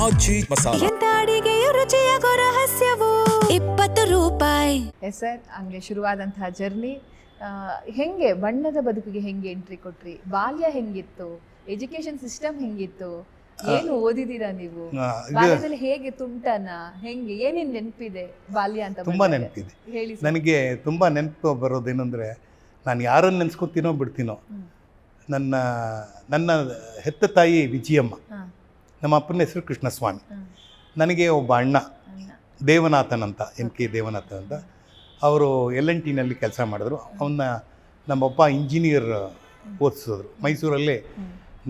ಆಚಿ ಮಸಾಲ. ಎಂತ ಅಡಿಗೆಯ ರುಚಿಯಾಗೋ ರಹಸ್ಯವು 20 ರೂಪಾಯಿ. Yes sir, ಹಂಗೆ ಶುರುವಾದಂತಹ ಜರ್ನಿ ಹೆಂಗೆ ಬಣ್ಣದ ಬದುಕಿಗೆ ಹೆಂಗೆ ಎಂಟ್ರಿ ಕೊಟ್ರಿ? ಬಾಲ್ಯ ಹೆಂಗಿತ್ತು? ಎಜುಕೇಶನ್ ಸಿಸ್ಟಮ್ ಹೆಂಗಿತ್ತು? ಏನು ಓದಿದ್ದೀರಾ ನೀವು? ಬಾಲ್ಯದಲ್ಲಿ ಹೇಗೆ ತುಂಟನ ಹೆಂಗೆ ಏನೇನು ನೆನಪಿದೆ ಬಾಲ್ಯ ಅಂತ? ತುಂಬ ನೆನಪಿದೆ ಹೇಳಿ. ನನಗೆ ತುಂಬ ನೆನಪು ಬರೋದೇನೆಂದರೆ, ನಾನು ಯಾರನ್ನು ನೆನೆಸ್ಕೊತೀನೋ ಬಿಡ್ತೀನೋ, ನನ್ನ ಹೆತ್ತ ತಾಯಿ ವಿಜಯಮ್ಮ, ನಮ್ಮ ಅಪ್ಪನ ಹೆಸರು ಕೃಷ್ಣಸ್ವಾಮಿ, ನನಗೆ ಒಬ್ಬ ಅಣ್ಣ ದೇವನಾಥನ್ ಅಂತ, NK ದೇವನಾಥನ್ ಅಂತ. ಅವರು LNTನಲ್ಲಿ ಕೆಲಸ ಮಾಡಿದ್ರು. ನಮ್ಮಪ್ಪ ಇಂಜಿನಿಯರ್ ಓದಿಸಿದ್ರು ಮೈಸೂರಲ್ಲಿ,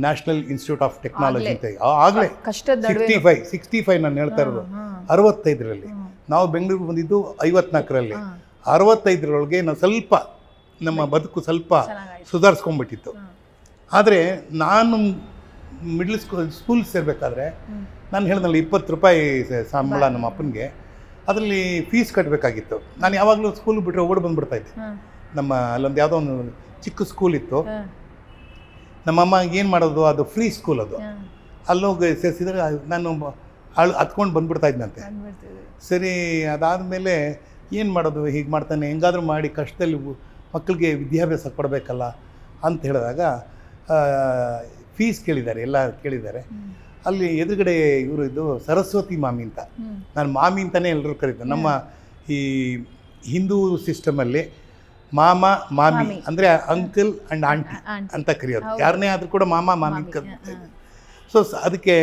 ನ್ಯಾಷನಲ್ ಇನ್ಸ್ಟಿಟ್ಯೂಟ್ ಆಫ್ ಟೆಕ್ನಾಲಜಿ ಅಂತ. ಆಗಲೇ 65 ನಾನು ಹೇಳ್ತಾ ಇರೋದು, 65ರಲ್ಲಿ. ನಾವು ಬೆಂಗಳೂರು ಬಂದಿದ್ದು 54ರಲ್ಲಿ. 65ರೊಳಗೆ ನಾವು ಸ್ವಲ್ಪ ನಮ್ಮ ಬದುಕು ಸ್ವಲ್ಪ ಸುಧಾರಿಸ್ಕೊಂಡ್ಬಿಟ್ಟಿತ್ತು. ಆದರೆ ನಾನು ಮಿಡ್ಲ್ ಸ್ಕೂಲ್ ಸೇರಬೇಕಾದ್ರೆ ನಾನು ಹೇಳಿದ್ನಲ್ಲ 20 ರೂಪಾಯಿ ಸಂಬಳ ನಮ್ಮ ಅಪ್ಪನಿಗೆ, ಅದರಲ್ಲಿ ಫೀಸ್ ಕಟ್ಟಬೇಕಾಗಿತ್ತು. ನಾನು ಯಾವಾಗಲೂ ಸ್ಕೂಲ್ ಬಿಟ್ಟರೆ ಓಡಿ ಬಂದುಬಿಡ್ತಾಯಿದ್ದೆ. ನಮ್ಮ ಅಲ್ಲೊಂದು ಯಾವುದೋ ಒಂದು ಚಿಕ್ಕ ಸ್ಕೂಲ್ ಇತ್ತು. ನಮ್ಮಮ್ಮ ಏನು ಮಾಡೋದು, ಅದು ಫ್ರೀ ಸ್ಕೂಲ್ ಅದು. ಅಲ್ಲೋಗಿ ಸೇರಿಸಿದ್ರೆ ನಾನು ಹತ್ಕೊಂಡು ಬಂದುಬಿಡ್ತಾಯಿದ್ದಂತೆ. ಸರಿ, ಅದಾದಮೇಲೆ ಏನು ಮಾಡೋದು, ಹೀಗೆ ಮಾಡ್ತಾನೆ, ಹೆಂಗಾದರೂ ಮಾಡಿ ಕಷ್ಟದಲ್ಲಿ ಮಕ್ಕಳಿಗೆ ವಿದ್ಯಾಭ್ಯಾಸ ಕೊಡಬೇಕಲ್ಲ ಅಂತ ಹೇಳಿದಾಗ ಫೀಸ್ ಕೇಳಿದ್ದಾರೆ, ಎಲ್ಲ ಕೇಳಿದ್ದಾರೆ. ಅಲ್ಲಿ ಎದುರುಗಡೆ ಇವರು ಇದು ಸರಸ್ವತಿ ಮಾಮಿ ಅಂತ, ನಾನು ಮಾಮಿ ಅಂತಲೇ ಎಲ್ಲರೂ ಕರೀತಾರೆ. ನಮ್ಮ ಈ ಹಿಂದೂ ಸಿಸ್ಟಮಲ್ಲಿ ಮಾಮ ಮಾಮಿ ಅಂದರೆ ಅಂಕಲ್ ಆ್ಯಂಡ್ ಆಂಟಿ ಅಂತ ಕರೆಯೋದು. ಯಾರನ್ನೇ ಆದರೂ ಕೂಡ ಮಾಮ ಮಾಮಿ ಕರೀತಾರೆ. ಸೊ ಅದಕ್ಕೆ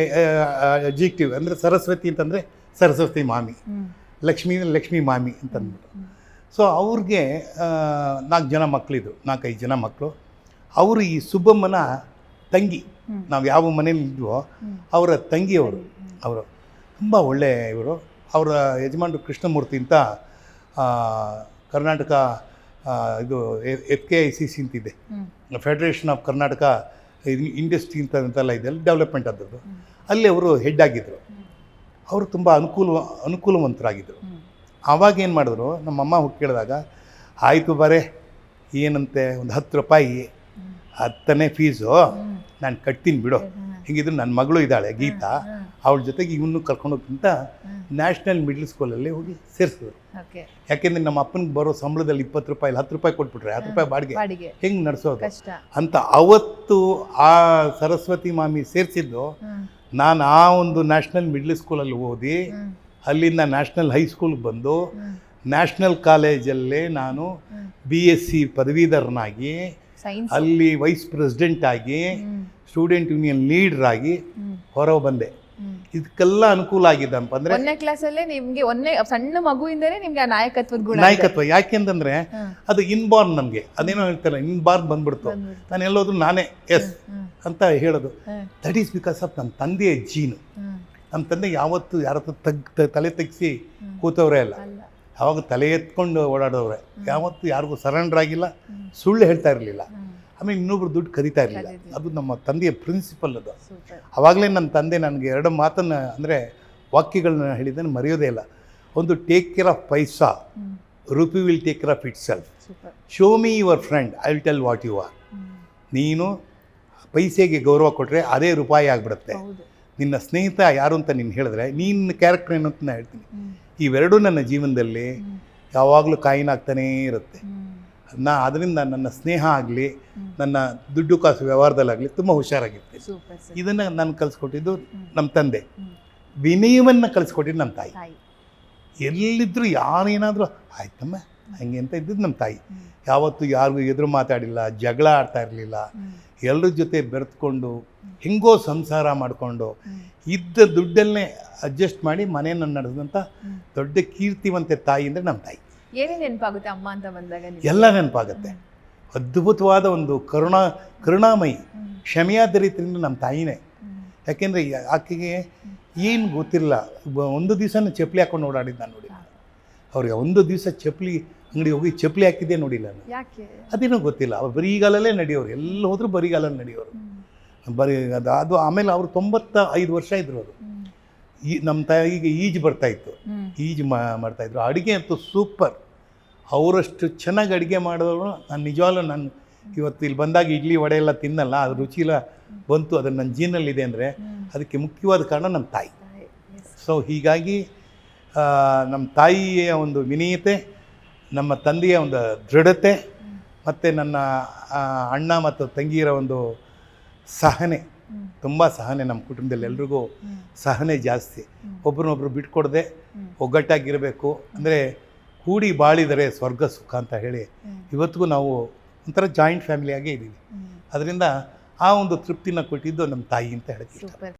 ಅಡ್ಜೆಕ್ಟಿವ್ ಅಂದರೆ ಸರಸ್ವತಿ ಅಂತಂದರೆ ಸರಸ್ವತಿ ಮಾಮಿ, ಲಕ್ಷ್ಮೀ ಮಾಮಿ ಅಂತಂದ್ಬಿಟ್ಟು. ಸೊ ಅವ್ರಿಗೆ 4 ಜನ ಮಕ್ಕಳಿದ್ರು, 4-5 ಜನ ಮಕ್ಕಳು. ಅವರು ಈ ಸುಬ್ಬಮ್ಮನ ತಂಗಿ, ನಾವು ಯಾವ ಮನೇಲಿ ಇದ್ವೋ ಅವರ ತಂಗಿಯವರು. ಅವರು ತುಂಬ ಒಳ್ಳೆಯ ಇವರು. ಅವರ ಯಜಮಾನರು ಕೃಷ್ಣಮೂರ್ತಿ ಅಂತ, ಕರ್ನಾಟಕ ಇದು FKICC ಅಂತಿದೆ, ಫೆಡರೇಷನ್ ಆಫ್ ಕರ್ನಾಟಕ ಇಂಡಸ್ಟ್ರಿ ಅಂತೆಲ್ಲ ಇದೆ, ಅಲ್ಲಿ ಡೆವಲಪ್ಮೆಂಟ್ ಆದದ್ದು. ಅಲ್ಲಿ ಅವರು ಹೆಡ್ ಆಗಿದ್ದರು. ಅವರು ತುಂಬ ಅನುಕೂಲವಂತರಾಗಿದ್ದರು. ಆವಾಗ ಏನು ಮಾಡಿದ್ರು, ನಮ್ಮಮ್ಮ ಹೋಗಿ ಕೇಳಿದಾಗ, ಆಯಿತು ಬರೇ ಏನಂತೆ, ಒಂದು 10 ರೂಪಾಯಿ 10ನೇ ಫೀಸು ನಾನು ಕಟ್ತೀನಿ ಬಿಡು, ಹೀಗಿದ್ರು ನನ್ನ ಮಗಳು ಇದ್ದಾಳೆ ಗೀತಾ, ಅವಳ ಜೊತೆಗೆ ಇವನು ಕರ್ಕೊಂಡೋಗ್ತಿಂತ ನ್ಯಾಷನಲ್ ಮಿಡ್ಲ್ ಸ್ಕೂಲಲ್ಲಿ ಹೋಗಿ ಸೇರಿಸಿದ್ರು. ಯಾಕೆಂದರೆ ನಮ್ಮ ಅಪ್ಪನಿಗೆ ಬರೋ ಸಂಬಳದಲ್ಲಿ 20 ರೂಪಾಯಿ 10 ರೂಪಾಯಿ ಕೊಟ್ಬಿಟ್ರೆ 10 ರೂಪಾಯಿ ಬಾಡಿಗೆ ಹೆಂಗೆ ನಡೆಸೋದು ಅಂತ ಅವತ್ತು ಆ ಸರಸ್ವತಿ ಮಾಮಿ ಸೇರಿಸಿದ್ದು. ನಾನು ಆ ಒಂದು ನ್ಯಾಷನಲ್ ಮಿಡ್ಲ್ ಸ್ಕೂಲಲ್ಲಿ ಓದಿ ಅಲ್ಲಿಂದ ನ್ಯಾಷನಲ್ ಹೈಸ್ಕೂಲ್ಗೆ ಬಂದು ನ್ಯಾಷನಲ್ ಕಾಲೇಜಲ್ಲೇ ನಾನು BSc ಪದವೀಧರನಾಗಿ, ಅಲ್ಲಿ ವೈಸ್ ಪ್ರೆಸಿಡೆಂಟ್ ಆಗಿ, ಸ್ಟೂಡೆಂಟ್ ಯೂನಿಯನ್ ಲೀಡರ್ ಆಗಿ ಹೊರ ಬಂದೆ. ಇದಕ್ಕೆಲ್ಲ ಅನುಕೂಲ ಆಗಿದ್ದಪ್ಪ ಅಂದರೆ 1ನೇ ಕ್ಲಾಸಲ್ಲೇ ನಿಮಗೆ, ಸಣ್ಣ ಮಗುವಿಂದಲೇ ನಿಮಗೆ ನಾಯಕತ್ವ. ಯಾಕೆಂತಂದರೆ ಅದು ಇನ್ಬಾರ್ನ್, ನಮಗೆ ಅದೇನೋ ಹೇಳ್ತಾರೆ, ಇನ್ಬಾರ್ನ್ ಬಂದ್ಬಿಡ್ತು. ನಾನು ಎಲ್ಲೋದ್ರು ನಾನೇ ಎಸ್ ಅಂತ ಹೇಳೋದು. ದಟ್ ಈಸ್ ಬಿಕಾಸ್ ಆಫ್ ನಮ್ಮ ತಂದೆಯ ಜೀನು. ನಮ್ಮ ತಂದೆ ಯಾವತ್ತು ಯಾರ ತಲೆ ತೆಗಿಸಿ ಕೂತವ್ರೆ ಅಲ್ಲ, ಯಾವಾಗ ತಲೆ ಎತ್ಕೊಂಡು ಓಡಾಡೋವ್ರೆ. ಯಾವತ್ತು ಯಾರಿಗೂ ಸರೆಂಡರ್ ಆಗಿಲ್ಲ, ಸುಳ್ಳು ಹೇಳ್ತಾ ಇರಲಿಲ್ಲ, ಆಮೇಲೆ ಇನ್ನೊಬ್ರು ದುಡ್ಡು ಕರೀತಾ ಇರಲಿಲ್ಲ. ಅದು ನಮ್ಮ ತಂದೆಯ ಪ್ರಿನ್ಸಿಪಲ್. ಅದು ಆವಾಗಲೇ ನನ್ನ ತಂದೆ ನನಗೆ 2 ಮಾತನ್ನು, ಅಂದರೆ ವಾಕ್ಯಗಳನ್ನ ಹೇಳಿದ್ದನ್ನು ಮರೆಯೋದೇ ಇಲ್ಲ. ಒಂದು, take care of paisa, rupee will take care of itself. Show me your friend, I will tell what you are. ನೀನು ಪೈಸೆಗೆ ಗೌರವ ಕೊಟ್ಟರೆ ಅದೇ ರೂಪಾಯಿ ಆಗಿಬಿಡುತ್ತೆ. ನಿನ್ನ ಸ್ನೇಹಿತ ಯಾರು ಅಂತ ನೀನು ಹೇಳಿದ್ರೆ ನಿನ್ನ ಕ್ಯಾರೆಕ್ಟರ್ ಏನು ಅಂತ ನಾನು ಹೇಳ್ತೀನಿ. ಇವೆರಡೂ ನನ್ನ ಜೀವನದಲ್ಲಿ ಯಾವಾಗಲೂ ಕಾಯಿನಾಗ್ತಾನೇ ಇರುತ್ತೆ. ಅದರಿಂದ ನನ್ನ ಸ್ನೇಹ ಆಗಲಿ, ನನ್ನ ದುಡ್ಡು ಕಾಸು ವ್ಯವಹಾರದಲ್ಲಾಗಲಿ ತುಂಬ ಹುಷಾರಾಗಿರ್ತೀನಿ. ಇದನ್ನು ನಾನು ಕಲಿಸ್ಕೊಟ್ಟಿದ್ದು ನಮ್ಮ ತಂದೆ. ವಿನಯವನ್ನು ಕಲಿಸ್ಕೊಟ್ಟಿದ್ದು ನಮ್ಮ ತಾಯಿ. ಎಲ್ಲಿದ್ದರೂ ಯಾರೇನಾದರೂ ಆಯ್ತಮ್ಮ ಹಂಗೆ ಅಂತ ಇದ್ದಿದ್ದು ನಮ್ಮ ತಾಯಿ. ಯಾವತ್ತೂ ಯಾರಿಗೂ ಎದುರು ಮಾತಾಡಿಲ್ಲ, ಜಗಳ ಆಡ್ತಾ ಇರಲಿಲ್ಲ. ಎಲ್ಲರ ಜೊತೆ ಬೆರೆತ್ಕೊಂಡು ಹೆಂಗೋ ಸಂಸಾರ ಮಾಡಿಕೊಂಡು ಇದ್ದ ದುಡ್ಡಲ್ಲೇ ಅಡ್ಜಸ್ಟ್ ಮಾಡಿ ಮನೆಯನ್ನು ನಡೆಸಿದಂಥ ದೊಡ್ಡ ಕೀರ್ತಿವಂತೆ ತಾಯಿ ಅಂದರೆ ನಮ್ಮ ತಾಯಿ. ಏನೇನು ನೆನಪಾಗುತ್ತೆ ಅಮ್ಮ ಅಂತ ಬಂದಾಗ? ಎಲ್ಲ ನೆನಪಾಗುತ್ತೆ. ಅದ್ಭುತವಾದ ಒಂದು ಕರುಣಾಮಯಿ, ಕ್ಷಮೆಯಾದ ರೀತಿಯಿಂದ ನಮ್ಮ ತಾಯಿನೇ. ಯಾಕೆಂದರೆ ಆಕೆಗೆ ಏನು ಗೊತ್ತಿಲ್ಲ, ಒಂದು ದಿವಸನೂ ಚಪ್ಪಲಿ ಹಾಕೊಂಡು ಓಡಾಡಿದ್ದು ನಾನು ನೋಡಿಲ್ಲ. ಅವ್ರಿಗೆ ಒಂದು ದಿವಸ ಚಪ್ಪಲಿ ಅಂಗಡಿ ಹೋಗಿ ಚಪ್ಪಲಿ ಹಾಕಿದ್ದೆ ನೋಡಿಲ್ಲ ನಾನು. ಅದೇನೋ ಗೊತ್ತಿಲ್ಲ. ಅವ್ರು ಬರೀಗಾಲಲ್ಲೇ ನಡೆಯೋರು, ಎಲ್ಲ ಹೋದರೂ ಬರೀಗಾಲಲ್ಲಿ ನಡೆಯೋರು. ಅದು ಆಮೇಲೆ ಅವರು 95 ವರ್ಷ ಇದ್ರು. ಅವರು ನಮ್ಮ ತಾಯಿಗೆ ಈಜು ಬರ್ತಾಯಿತ್ತು, ಈಜು ಮಾಡ್ತಾಯಿದ್ರು. ಅಡುಗೆ ಅಂತೂ ಸೂಪರ್. ಅವರಷ್ಟು ಚೆನ್ನಾಗಿ ಅಡುಗೆ ಮಾಡೋರು ನಾನು ನಿಜವಾಗ್ಲೂ ನಾನು ಇವತ್ತು ಇಲ್ಲಿ ಬಂದಾಗ ಇಡ್ಲಿ ವಡೆ ಎಲ್ಲ ತಿನ್ನಲ್ಲ, ಅದು ರುಚಿ ಎಲ್ಲ ಬಂತು, ಅದು ನನ್ನ ಜೀನಲ್ಲಿದೆ ಅಂದರೆ ಅದಕ್ಕೆ ಮುಖ್ಯವಾದ ಕಾರಣ ನಮ್ಮ ತಾಯಿ. ಸೊ ಹೀಗಾಗಿ ನಮ್ಮ ತಾಯಿಯ ಒಂದು ವಿನೀಯತೆ, ನಮ್ಮ ತಂದೆಯ ಒಂದು ದೃಢತೆ, ಮತ್ತು ನನ್ನ ಅಣ್ಣ ಮತ್ತು ತಂಗಿಯರ ಒಂದು ಸಹನೆ, ತುಂಬ ಸಹನೆ. ನಮ್ಮ ಕುಟುಂಬದಲ್ಲಿ ಎಲ್ರಿಗೂ ಸಹನೆ ಜಾಸ್ತಿ. ಒಬ್ರನ್ನೊಬ್ರು ಬಿಟ್ಕೊಡದೆ ಒಗ್ಗಟ್ಟಾಗಿರಬೇಕು. ಅಂದರೆ ಕೂಡಿ ಬಾಳಿದರೆ ಸ್ವರ್ಗ ಸುಖ ಅಂತ ಹೇಳಿ ಇವತ್ತಿಗೂ ನಾವು ಒಂಥರ ಜಾಯಿಂಟ್ ಫ್ಯಾಮಿಲಿಯಾಗೇ ಇದ್ದೀವಿ. ಅದರಿಂದ ಆ ಒಂದು ತೃಪ್ತಿನ ಕೊಟ್ಟಿದ್ದು ನಮ್ಮ ತಾಯಿ ಅಂತ ಹೇಳಕ್ಕೆ ಇಷ್ಟ. ಸೂಪರ್.